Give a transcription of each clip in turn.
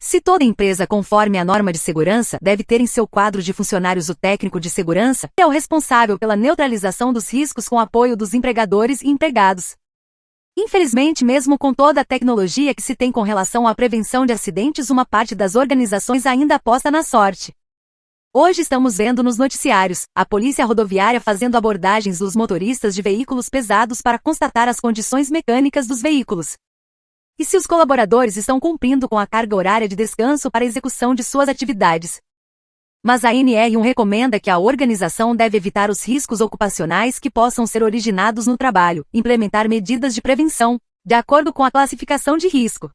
Se toda empresa conforme a norma de segurança deve ter em seu quadro de funcionários o técnico de segurança, que é o responsável pela neutralização dos riscos com apoio dos empregadores e empregados. Infelizmente, mesmo com toda a tecnologia que se tem com relação à prevenção de acidentes, uma parte das organizações ainda aposta na sorte. Hoje estamos vendo nos noticiários a polícia rodoviária fazendo abordagens dos motoristas de veículos pesados para constatar as condições mecânicas dos veículos. E se os colaboradores estão cumprindo com a carga horária de descanso para a execução de suas atividades. Mas a ANR1 recomenda que a organização deve evitar os riscos ocupacionais que possam ser originados no trabalho, implementar medidas de prevenção, de acordo com a classificação de risco.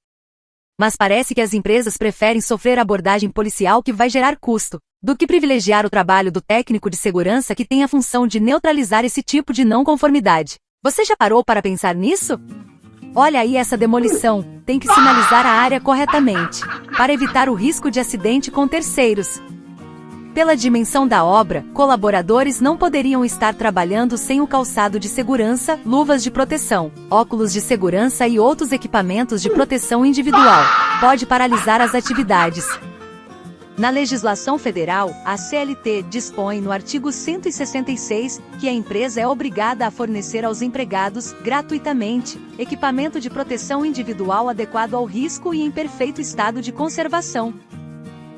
Mas parece que as empresas preferem sofrer abordagem policial que vai gerar custo, do que privilegiar o trabalho do técnico de segurança que tem a função de neutralizar esse tipo de não conformidade. Você já parou para pensar nisso? Olha aí essa demolição, tem que sinalizar a área corretamente, para evitar o risco de acidente com terceiros. Pela dimensão da obra, colaboradores não poderiam estar trabalhando sem o calçado de segurança, luvas de proteção, óculos de segurança e outros equipamentos de proteção individual. Pode paralisar as atividades. Na legislação federal, a CLT dispõe no artigo 166 que a empresa é obrigada a fornecer aos empregados, gratuitamente, equipamento de proteção individual adequado ao risco e em perfeito estado de conservação.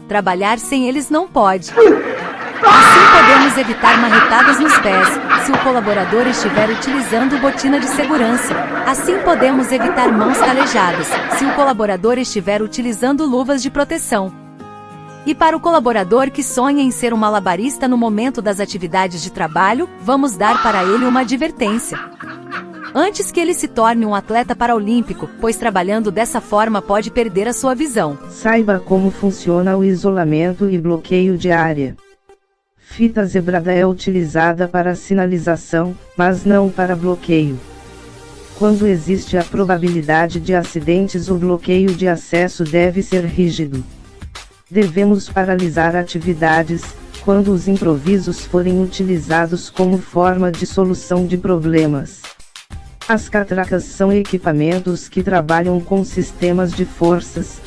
Trabalhar sem eles não pode. Assim podemos evitar marretadas nos pés, se o colaborador estiver utilizando botina de segurança. Assim podemos evitar mãos calejadas, se o colaborador estiver utilizando luvas de proteção. E para o colaborador que sonha em ser um malabarista no momento das atividades de trabalho, vamos dar para ele uma advertência. Antes que ele se torne um atleta paraolímpico, pois trabalhando dessa forma pode perder a sua visão. Saiba como funciona o isolamento e bloqueio de área. Fita zebrada é utilizada para sinalização, mas não para bloqueio. Quando existe a probabilidade de acidentes, o bloqueio de acesso deve ser rígido. Devemos paralisar atividades, quando os improvisos forem utilizados como forma de solução de problemas. As catracas são equipamentos que trabalham com sistemas de forças.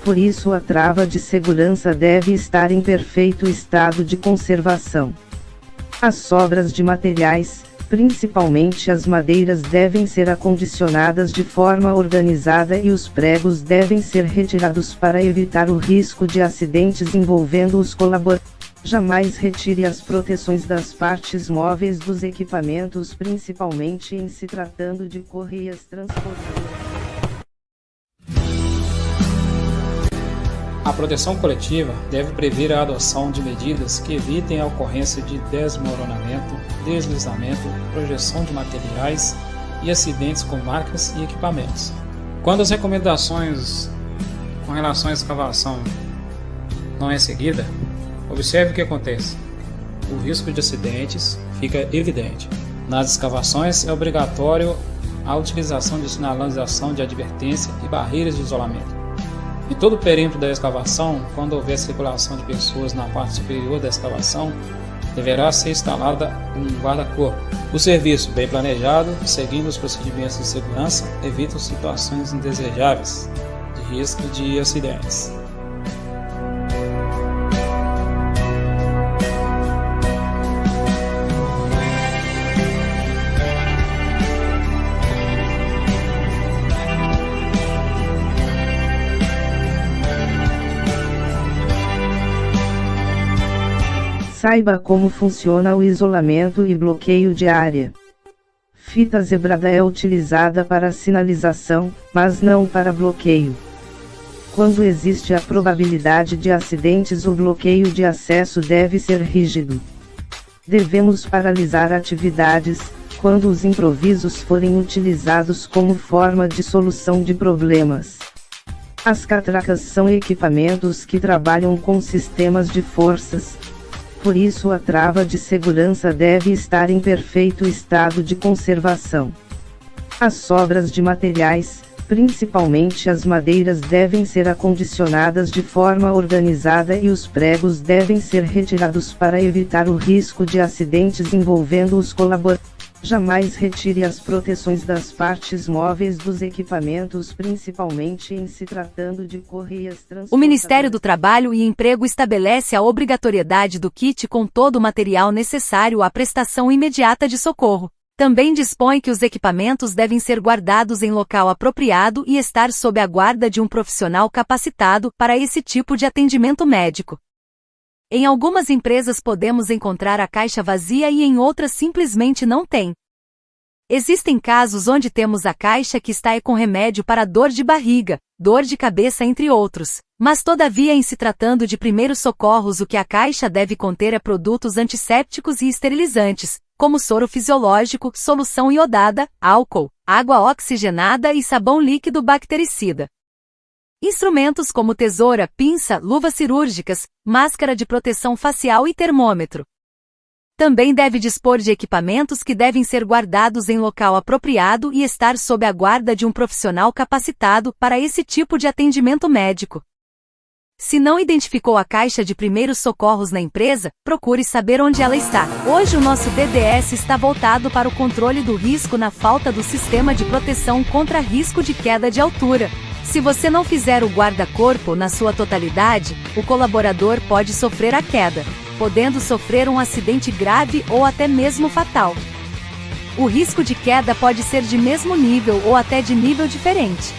Por isso a trava de segurança deve estar em perfeito estado de conservação. As sobras de materiais, principalmente as madeiras, devem ser acondicionadas de forma organizada e os pregos devem ser retirados para evitar o risco de acidentes envolvendo os colaboradores. Jamais retire as proteções das partes móveis dos equipamentos, principalmente em se tratando de correias transportadoras. A proteção coletiva deve prever a adoção de medidas que evitem a ocorrência de desmoronamento, deslizamento, projeção de materiais e acidentes com máquinas e equipamentos. Quando as recomendações com relação à escavação não é seguida, observe o que acontece. O risco de acidentes fica evidente. Nas escavações é obrigatório a utilização de sinalização de advertência e barreiras de isolamento. Em todo o perímetro da escavação, quando houver circulação de pessoas na parte superior da escavação, deverá ser instalada um guarda-corpo. O serviço, bem planejado, seguindo os procedimentos de segurança, evita situações indesejáveis de risco de acidentes. Saiba como funciona o isolamento e bloqueio de área. Fita zebrada é utilizada para sinalização, mas não para bloqueio. Quando existe a probabilidade de acidentes, o bloqueio de acesso deve ser rígido. Devemos paralisar atividades, quando os improvisos forem utilizados como forma de solução de problemas. As catracas são equipamentos que trabalham com sistemas de forças. Por isso a trava de segurança deve estar em perfeito estado de conservação. As sobras de materiais, principalmente as madeiras, devem ser acondicionadas de forma organizada e os pregos devem ser retirados para evitar o risco de acidentes envolvendo os colaboradores. Jamais retire as proteções das partes móveis dos equipamentos, principalmente em se tratando de correias transportadoras. O Ministério do Trabalho e Emprego estabelece a obrigatoriedade do kit com todo o material necessário à prestação imediata de socorro. Também dispõe que os equipamentos devem ser guardados em local apropriado e estar sob a guarda de um profissional capacitado para esse tipo de atendimento médico. Em algumas empresas podemos encontrar a caixa vazia e em outras simplesmente não tem. Existem casos onde temos a caixa que está com remédio para dor de barriga, dor de cabeça entre outros, mas todavia em se tratando de primeiros socorros o que a caixa deve conter é produtos antissépticos e esterilizantes, como soro fisiológico, solução iodada, álcool, água oxigenada e sabão líquido bactericida. Instrumentos como tesoura, pinça, luvas cirúrgicas, máscara de proteção facial e termômetro. Também deve dispor de equipamentos que devem ser guardados em local apropriado e estar sob a guarda de um profissional capacitado para esse tipo de atendimento médico. Se não identificou a caixa de primeiros socorros na empresa, procure saber onde ela está. Hoje o nosso DDS está voltado para o controle do risco na falta do sistema de proteção contra risco de queda de altura. Se você não fizer o guarda-corpo na sua totalidade, o colaborador pode sofrer a queda, podendo sofrer um acidente grave ou até mesmo fatal. O risco de queda pode ser de mesmo nível ou até de nível diferente.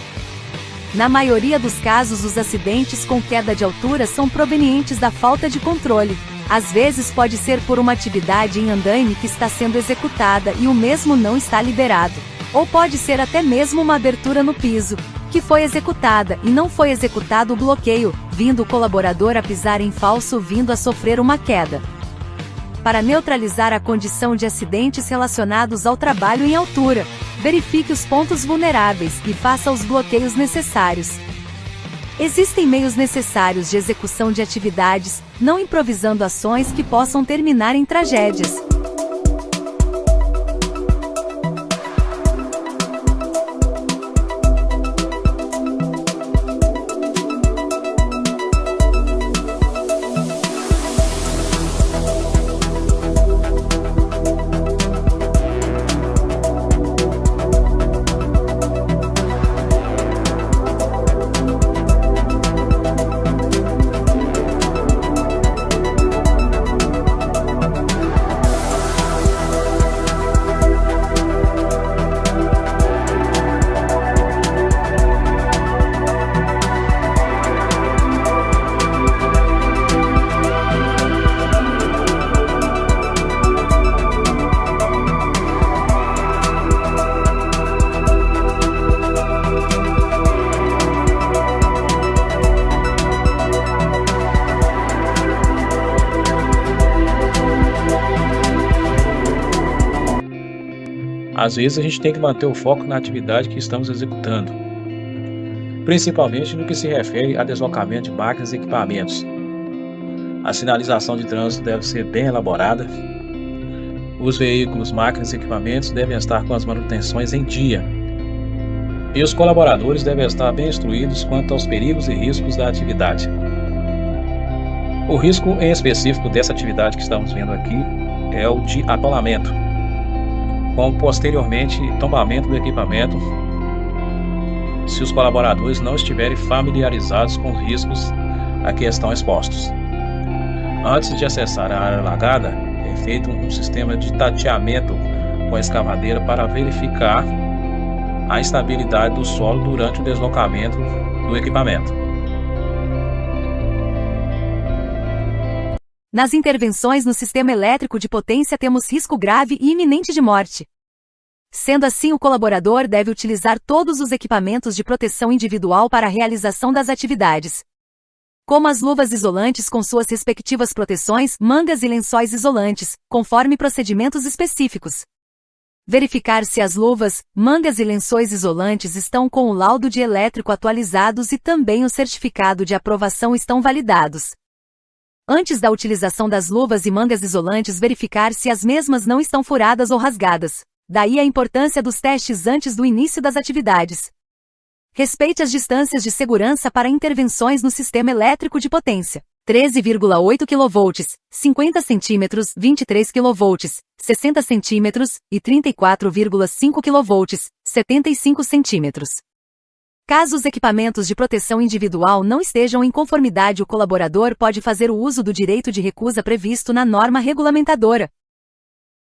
Na maioria dos casos, os acidentes com queda de altura são provenientes da falta de controle. Às vezes pode ser por uma atividade em andaime que está sendo executada e o mesmo não está liberado. Ou pode ser até mesmo uma abertura no piso, que foi executada e não foi executado o bloqueio, vindo o colaborador a pisar em falso vindo a sofrer uma queda. Para neutralizar a condição de acidentes relacionados ao trabalho em altura, verifique os pontos vulneráveis e faça os bloqueios necessários. Existem meios necessários de execução de atividades, não improvisando ações que possam terminar em tragédias. Às vezes a gente tem que manter o foco na atividade que estamos executando, principalmente no que se refere a deslocamento de máquinas e equipamentos. A sinalização de trânsito deve ser bem elaborada. Os veículos, máquinas e equipamentos devem estar com as manutenções em dia. E os colaboradores devem estar bem instruídos quanto aos perigos e riscos da atividade. O risco em específico dessa atividade que estamos vendo aqui é o de atolamento, com posteriormente tombamento do equipamento, se os colaboradores não estiverem familiarizados com os riscos a que estão expostos. Antes de acessar a área alagada, é feito um sistema de tateamento com a escavadeira para verificar a estabilidade do solo durante o deslocamento do equipamento. Nas intervenções no sistema elétrico de potência temos risco grave e iminente de morte. Sendo assim, o colaborador deve utilizar todos os equipamentos de proteção individual para a realização das atividades, como as luvas isolantes com suas respectivas proteções, mangas e lençóis isolantes, conforme procedimentos específicos. Verificar se as luvas, mangas e lençóis isolantes estão com o laudo de elétrico atualizados e também o certificado de aprovação estão validados. Antes da utilização das luvas e mangas isolantes, verificar se as mesmas não estão furadas ou rasgadas. Daí a importância dos testes antes do início das atividades. Respeite as distâncias de segurança para intervenções no sistema elétrico de potência. 13,8 kV, 50 cm, 23 kV, 60 cm e 34,5 kV, 75 cm. Caso os equipamentos de proteção individual não estejam em conformidade, o colaborador pode fazer o uso do direito de recusa previsto na norma regulamentadora.